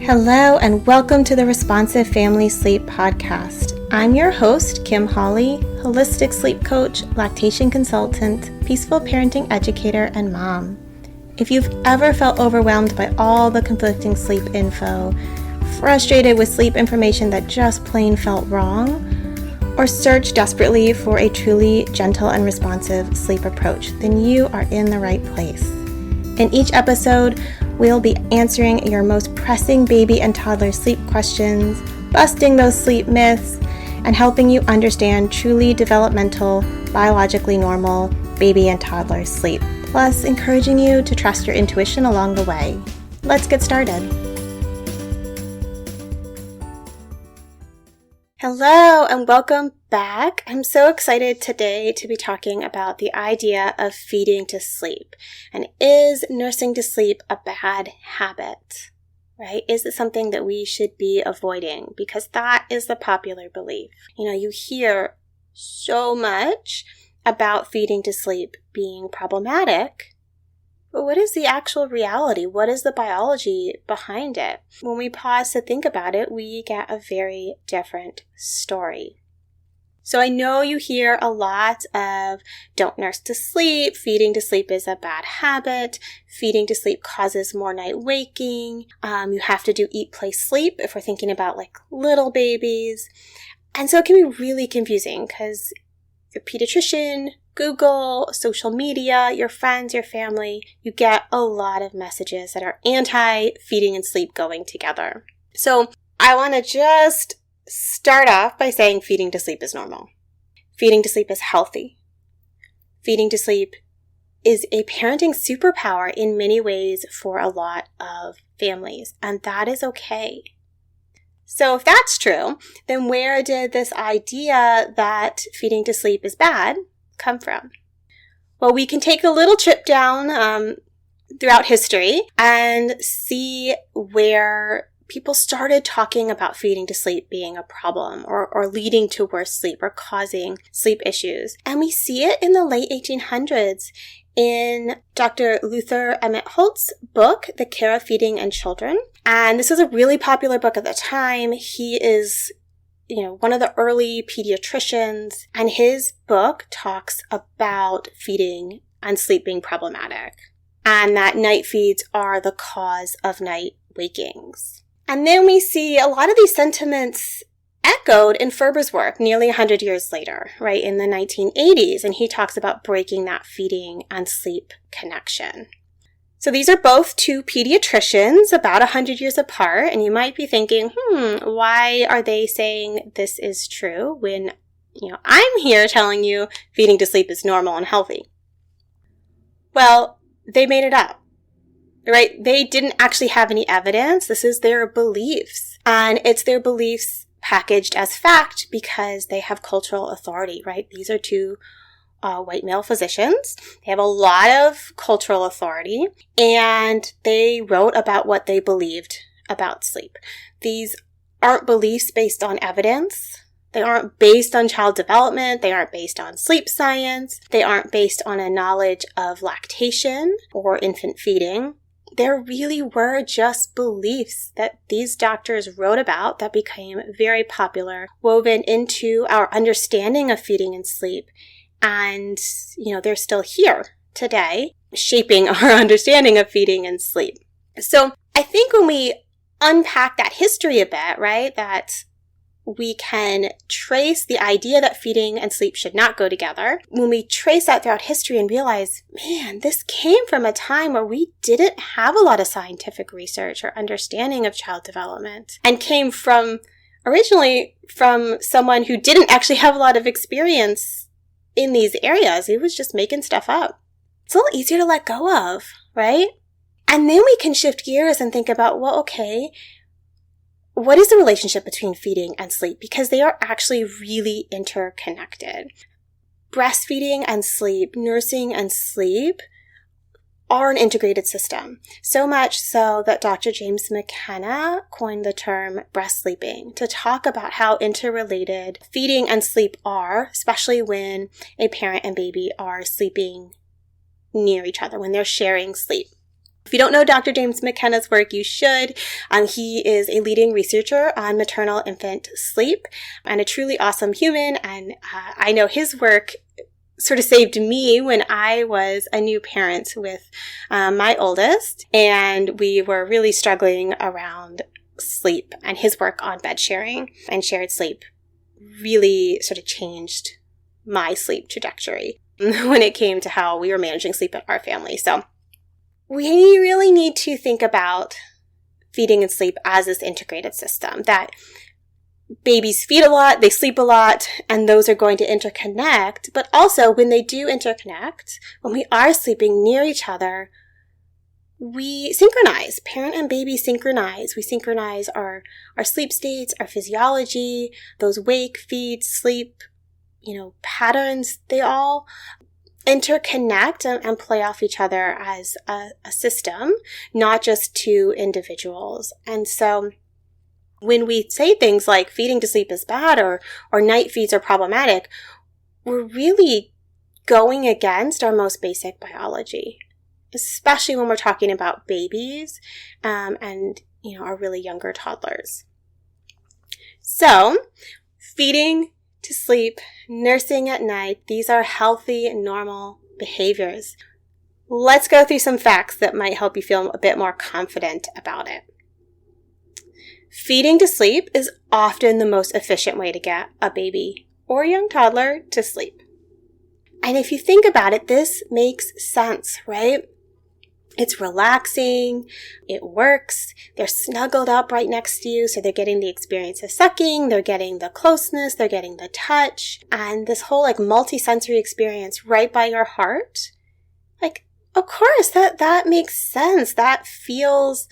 Hello and welcome to the Responsive Family Sleep Podcast. I'm your host, Kim Hawley, holistic sleep coach, lactation consultant, peaceful parenting educator, and mom. If you've ever felt overwhelmed by all the conflicting sleep info, frustrated with sleep information that just plain felt wrong, or searched desperately for a truly gentle and responsive sleep approach, then you are in the right place. In each episode, we'll be answering your most pressing baby and toddler sleep questions, busting those sleep myths, and helping you understand truly developmental, biologically normal baby and toddler sleep, plus encouraging you to trust your intuition along the way. Let's get started. Hello and welcome back. I'm so excited today to be talking about the idea of feeding to sleep. And is nursing to sleep a bad habit? Right? Is it something that we should be avoiding? Because that is the popular belief. You hear so much about feeding to sleep being problematic. But what is the actual reality? What is the biology behind it? When we pause to think about it, we get a very different story. So I know you hear a lot of don't nurse to sleep, feeding to sleep is a bad habit, feeding to sleep causes more night waking, you have to do eat, play, sleep if we're thinking about like little babies. And so it can be really confusing because your pediatrician, Google, social media, your friends, your family, you get a lot of messages that are anti-feeding and sleep going together. So I want to just start off by saying feeding to sleep is normal. Feeding to sleep is healthy. Feeding to sleep is a parenting superpower in many ways for a lot of families, and that is okay. So if that's true, then where did this idea that feeding to sleep is bad come from? Well, we can take a little trip down throughout history and see where people started talking about feeding to sleep being a problem or leading to worse sleep or causing sleep issues. And we see it in the late 1800s in Dr. Luther Emmett Holt's book, The Care of Feeding and Children. And this was a really popular book at the time. He is one of the early pediatricians, and his book talks about feeding and sleep being problematic, and that night feeds are the cause of night wakings. And then we see a lot of these sentiments echoed in Ferber's work nearly 100 years later, right, in the 1980s, and he talks about breaking that feeding and sleep connection. So these are both two pediatricians about 100 years apart, and you might be thinking, why are they saying this is true when, I'm here telling you feeding to sleep is normal and healthy? Well, they made it up, right? They didn't actually have any evidence. This is their beliefs, and it's their beliefs packaged as fact because they have cultural authority, right? These are two white male physicians. They have a lot of cultural authority, and they wrote about what they believed about sleep. These aren't beliefs based on evidence. They aren't based on child development. They aren't based on sleep science. They aren't based on a knowledge of lactation or infant feeding. There really were just beliefs that these doctors wrote about that became very popular, woven into our understanding of feeding and sleep. And, they're still here today, shaping our understanding of feeding and sleep. So I think when we unpack that history a bit, right, that we can trace the idea that feeding and sleep should not go together. When we trace that throughout history and realize, man, this came from a time where we didn't have a lot of scientific research or understanding of child development, and came originally from someone who didn't actually have a lot of experience in these areas. He was just making stuff up. It's a little easier to let go of, right? And then we can shift gears and think about, well, okay, what is the relationship between feeding and sleep? Because they are actually really interconnected. Breastfeeding and sleep, nursing and sleep are an integrated system. So much so that Dr. James McKenna coined the term breast sleeping to talk about how interrelated feeding and sleep are, especially when a parent and baby are sleeping near each other, when they're sharing sleep. If you don't know Dr. James McKenna's work, you should. He is a leading researcher on maternal infant sleep and a truly awesome human. And I know his work sort of saved me when I was a new parent with my oldest, and we were really struggling around sleep. And his work on bed sharing and shared sleep really sort of changed my sleep trajectory when it came to how we were managing sleep in our family. So we really need to think about feeding and sleep as this integrated system, that babies feed a lot, they sleep a lot, and those are going to interconnect. But also when they do interconnect, when we are sleeping near each other, we synchronize. Parent and baby synchronize. We synchronize our sleep states, our physiology, those wake, feed, sleep, patterns. They all interconnect and play off each other as a system, not just two individuals. And so when we say things like feeding to sleep is bad or night feeds are problematic, we're really going against our most basic biology, especially when we're talking about babies and our really younger toddlers. So feeding to sleep, nursing at night, these are healthy, normal behaviors. Let's go through some facts that might help you feel a bit more confident about it. Feeding to sleep is often the most efficient way to get a baby or young toddler to sleep. And if you think about it, this makes sense, right? It's relaxing, it works, they're snuggled up right next to you, so they're getting the experience of sucking, they're getting the closeness, they're getting the touch, and this whole multi-sensory experience right by your heart. Of course, that makes sense. That feels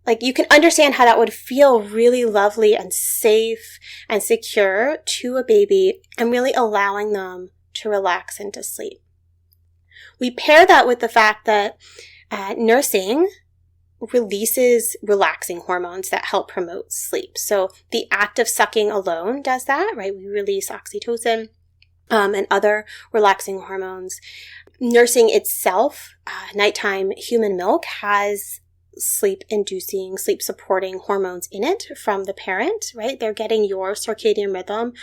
like you can understand how that would feel really lovely and safe and secure to a baby and really allowing them to relax into sleep. We pair that with the fact that nursing releases relaxing hormones that help promote sleep. So the act of sucking alone does that, right? We release oxytocin and other relaxing hormones. Nursing itself, nighttime human milk has sleep-inducing, sleep-supporting hormones in it from the parent, right? They're getting your circadian rhythm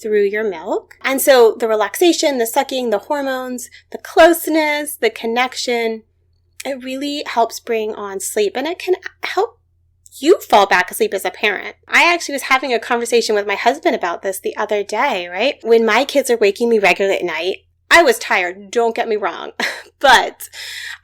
through your milk. And so the relaxation, the sucking, the hormones, the closeness, the connection, it really helps bring on sleep, and it can help you fall back asleep as a parent. I actually was having a conversation with my husband about this the other day, right? When my kids are waking me regularly at night, I was tired, don't get me wrong, but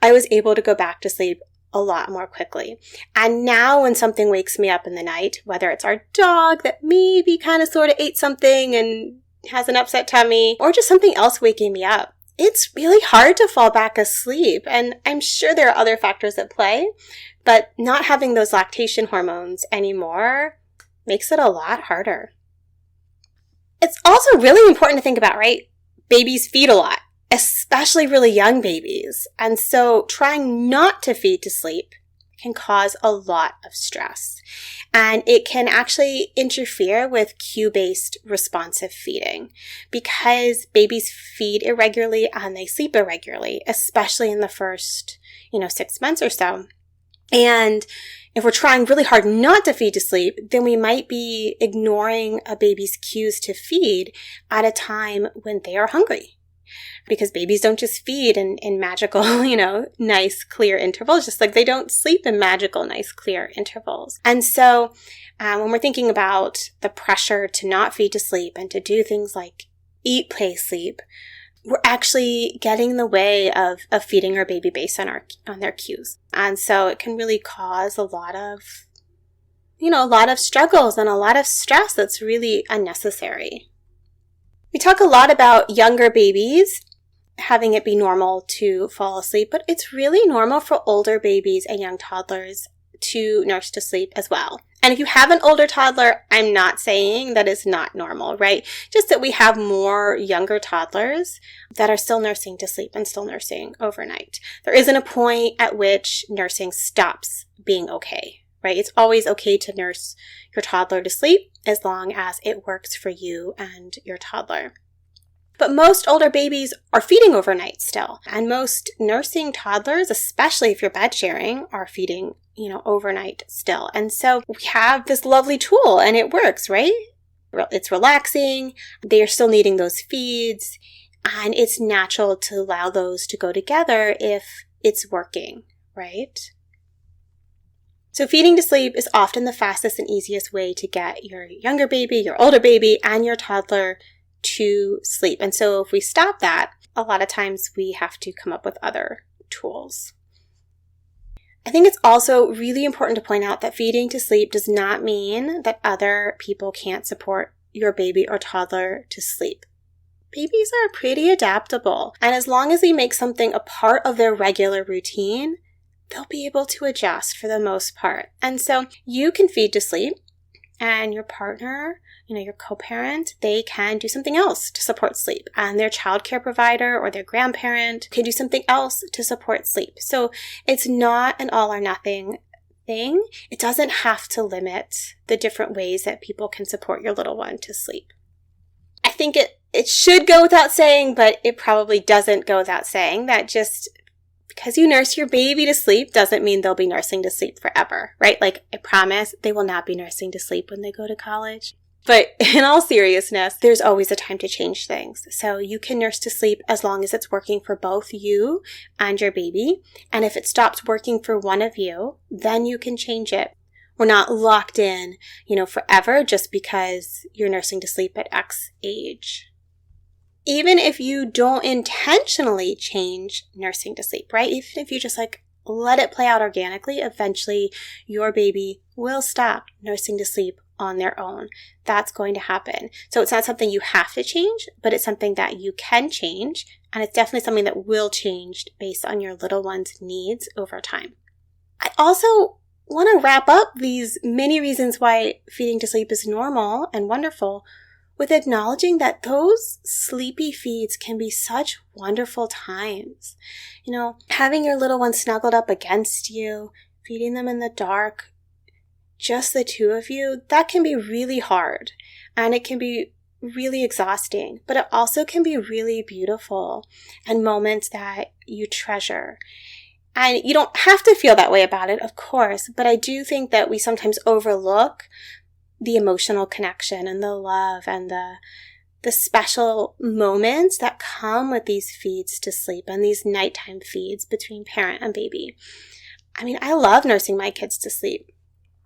I was able to go back to sleep a lot more quickly. And now when something wakes me up in the night, whether it's our dog that maybe kind of sort of ate something and has an upset tummy, or just something else waking me up, it's really hard to fall back asleep. And I'm sure there are other factors at play, but not having those lactation hormones anymore makes it a lot harder. It's also really important to think about, right? Babies feed a lot, especially really young babies. And so trying not to feed to sleep can cause a lot of stress. And it can actually interfere with cue-based responsive feeding because babies feed irregularly and they sleep irregularly, especially in the first, 6 months or so. And if we're trying really hard not to feed to sleep, then we might be ignoring a baby's cues to feed at a time when they are hungry. Because babies don't just feed in magical, nice, clear intervals, just like they don't sleep in magical, nice, clear intervals. And so when we're thinking about the pressure to not feed to sleep and to do things like eat, play, sleep, we're actually getting in the way of feeding our baby based on their cues. And so it can really cause a lot of struggles and a lot of stress that's really unnecessary. We talk a lot about younger babies having it be normal to fall asleep, but it's really normal for older babies and young toddlers to nurse to sleep as well. And if you have an older toddler, I'm not saying that it's not normal, right? Just that we have more younger toddlers that are still nursing to sleep and still nursing overnight. There isn't a point at which nursing stops being okay, right? It's always okay to nurse your toddler to sleep as long as it works for you and your toddler. But most older babies are feeding overnight still. And most nursing toddlers, especially if you're bed sharing, are feeding, overnight still. And so we have this lovely tool and it works, right? It's relaxing. They are still needing those feeds. And it's natural to allow those to go together if it's working, right? So feeding to sleep is often the fastest and easiest way to get your younger baby, your older baby, and your toddler to sleep. And so if we stop that, a lot of times we have to come up with other tools. I think it's also really important to point out that feeding to sleep does not mean that other people can't support your baby or toddler to sleep. Babies are pretty adaptable, and as long as we make something a part of their regular routine, they'll be able to adjust for the most part. And so you can feed to sleep, and your partner, your co-parent, they can do something else to support sleep. And their childcare provider or their grandparent can do something else to support sleep. So it's not an all or nothing thing. It doesn't have to limit the different ways that people can support your little one to sleep. I think it should go without saying, but it probably doesn't go without saying that just because you nurse your baby to sleep doesn't mean they'll be nursing to sleep forever, right? Like, I promise they will not be nursing to sleep when they go to college. But in all seriousness, there's always a time to change things. So you can nurse to sleep as long as it's working for both you and your baby. And if it stops working for one of you, then you can change it. We're not locked in, forever just because you're nursing to sleep at X age. Even if you don't intentionally change nursing to sleep, right? Even if you just let it play out organically, eventually your baby will stop nursing to sleep on their own. That's going to happen. So it's not something you have to change, but it's something that you can change. And it's definitely something that will change based on your little one's needs over time. I also want to wrap up these many reasons why feeding to sleep is normal and wonderful with acknowledging that those sleepy feeds can be such wonderful times. Having your little one snuggled up against you, feeding them in the dark, just the two of you, that can be really hard and it can be really exhausting, but it also can be really beautiful and moments that you treasure. And you don't have to feel that way about it, of course, but I do think that we sometimes overlook the emotional connection and the love and the special moments that come with these feeds to sleep and these nighttime feeds between parent and baby. I mean, I love nursing my kids to sleep.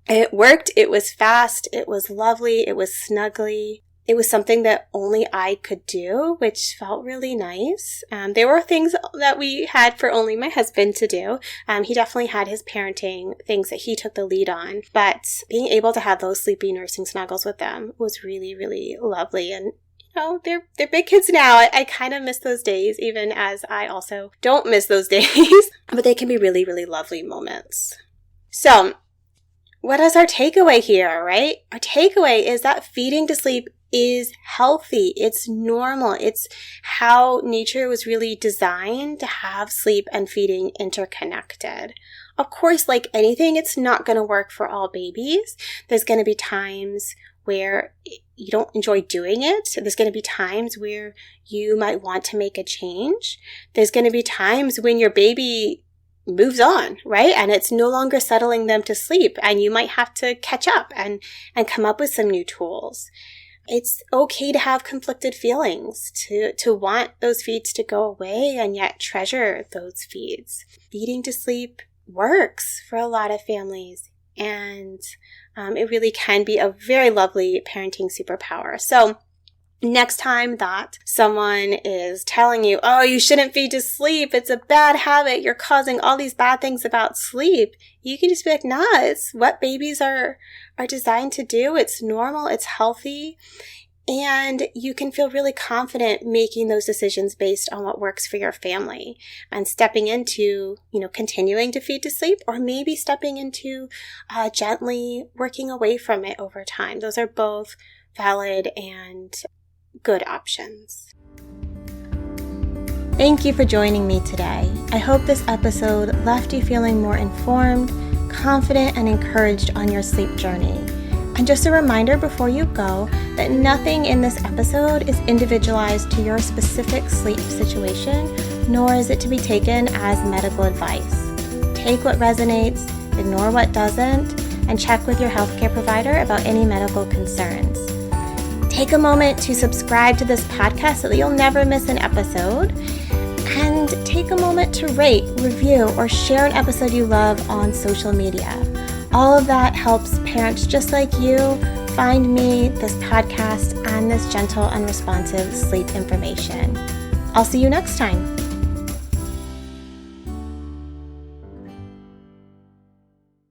It worked. It was fast. It was lovely. It was snuggly. It was something that only I could do, which felt really nice. There were things that we had for only my husband to do. He definitely had his parenting things that he took the lead on. But being able to have those sleepy nursing snuggles with them was really, really lovely. And they're big kids now. I kind of miss those days, even as I also don't miss those days. But they can be really, really lovely moments. So, what is our takeaway here, right? Our takeaway is that feeding to sleep is healthy. It's normal. It's how nature was really designed to have sleep and feeding interconnected. Of course, like anything, it's not going to work for all babies. There's going to be times where you don't enjoy doing it. There's going to be times where you might want to make a change. There's going to be times when your baby moves on, right? And it's no longer settling them to sleep, and you might have to catch up and come up with some new tools. It's okay to have conflicted feelings, to want those feeds to go away and yet treasure those feeds. Feeding to sleep works for a lot of families, and it really can be a very lovely parenting superpower. So next time that someone is telling you, oh, you shouldn't feed to sleep, it's a bad habit, you're causing all these bad things about sleep, you can just be like, nah, it's what babies are designed to do. It's normal, it's healthy, and you can feel really confident making those decisions based on what works for your family and stepping into, continuing to feed to sleep, or maybe stepping into gently working away from it over time. Those are both valid and good options. Thank you for joining me today. I hope this episode left you feeling more informed, confident, and encouraged on your sleep journey. And just a reminder before you go that nothing in this episode is individualized to your specific sleep situation, nor is it to be taken as medical advice. Take what resonates, ignore what doesn't, and check with your healthcare provider about any medical concerns. Take a moment to subscribe to this podcast so that you'll never miss an episode. And take a moment to rate, review, or share an episode you love on social media. All of that helps parents just like you find me, this podcast, and this gentle and responsive sleep information. I'll see you next time.